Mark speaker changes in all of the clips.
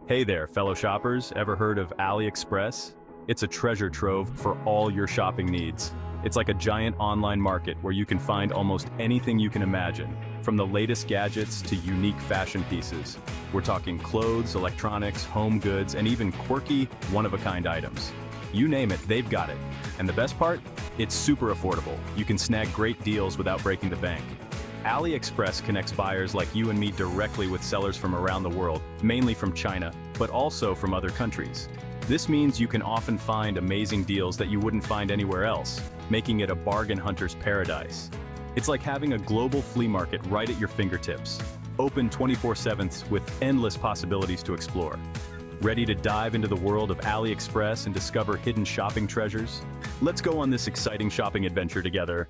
Speaker 1: Hey there, fellow shoppers. Ever heard of AliExpress? It's a treasure trove for all your shopping needs. It's like a giant online market where you can find almost anything you can imagine, from the latest gadgets to unique fashion pieces. We're talking clothes, electronics, home goods, and even quirky, one-of-a-kind items. You name it, they've got it. And the best part? It's super affordable. You can snag great deals without breaking the bank. AliExpress connects buyers like you and me directly with sellers from around the world, mainly from China, but also from other countries. This means you can often find amazing deals that you wouldn't find anywhere else, making it a bargain hunter's paradise. It's like having a global flea market right at your fingertips, open 24/7 with endless possibilities to explore. Ready to dive into the world of AliExpress and discover hidden shopping treasures? Let's go on this exciting shopping adventure together.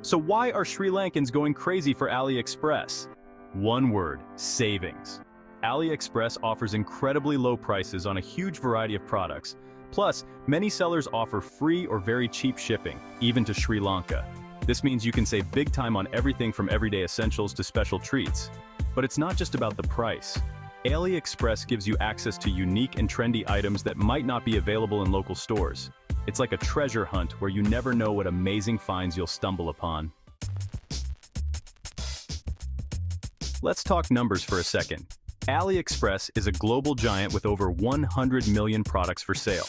Speaker 1: So why are Sri Lankans going crazy for AliExpress? One word: savings. AliExpress offers incredibly low prices on a huge variety of products. Plus, many sellers offer free or very cheap shipping, even to Sri Lanka. This means you can save big time on everything from everyday essentials to special treats. But it's not just about the price. AliExpress gives you access to unique and trendy items that might not be available in local stores. It's like a treasure hunt where you never know what amazing finds you'll stumble upon. Let's talk numbers for a second. AliExpress is a global giant with over 100 million products for sale.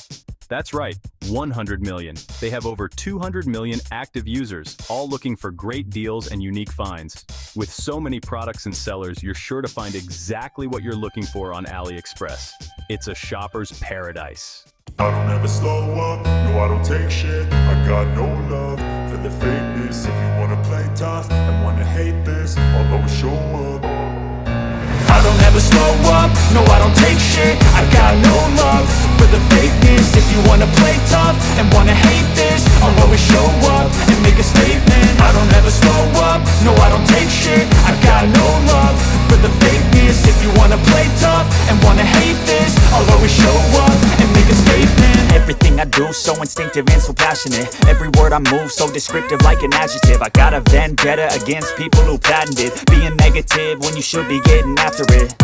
Speaker 1: That's right, 100 million. They have over 200 million active users, all looking for great deals and unique finds. With so many products and sellers, you're sure to find exactly what you're looking for on AliExpress. It's a shopper's paradise.
Speaker 2: I don't ever slow up, no I don't take shit. I got no love for the fakeness. If you wanna play tough and wanna hate this, I'll always show up. I don't ever slow up, no I don't take shit. I got no love for the fakeness. If you wanna play tough and wanna hate this, I'll always show up and make a statement. I don't ever slow up, no I don't take shit. I got no love for the fakeness. If you wanna play tough and wanna hate this, I'll always show up and make a statement.
Speaker 3: Everything I do so instinctive and so passionate. Every word I move so descriptive like an adjective. I got a vendetta against people who patented being negative when you should be getting after it.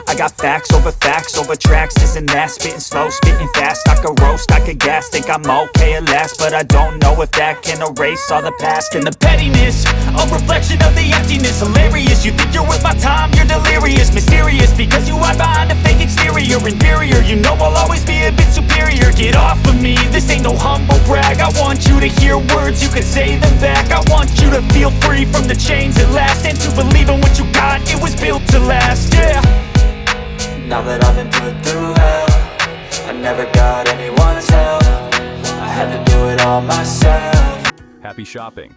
Speaker 3: I got facts over tracks, this and that. Spitting slow, spitting fast. I could roast, I could gas. Think I'm okay at last, but I don't know if that can erase all the past. And the pettiness, a reflection of the emptiness. Hilarious, you think you're worth my time, you're delirious. Mysterious, because you hide behind a fake exterior. Inferior, you know I'll always be a bit superior. Get off of me, this ain't no humble brag. I want you to hear words, you can say them back. I want you to feel free from the chains at last, and to believe in what you got, it was built to last, yeah.
Speaker 4: Now that I've been put through hell, I never got anyone's help. I had to do it all myself.
Speaker 1: Happy shopping.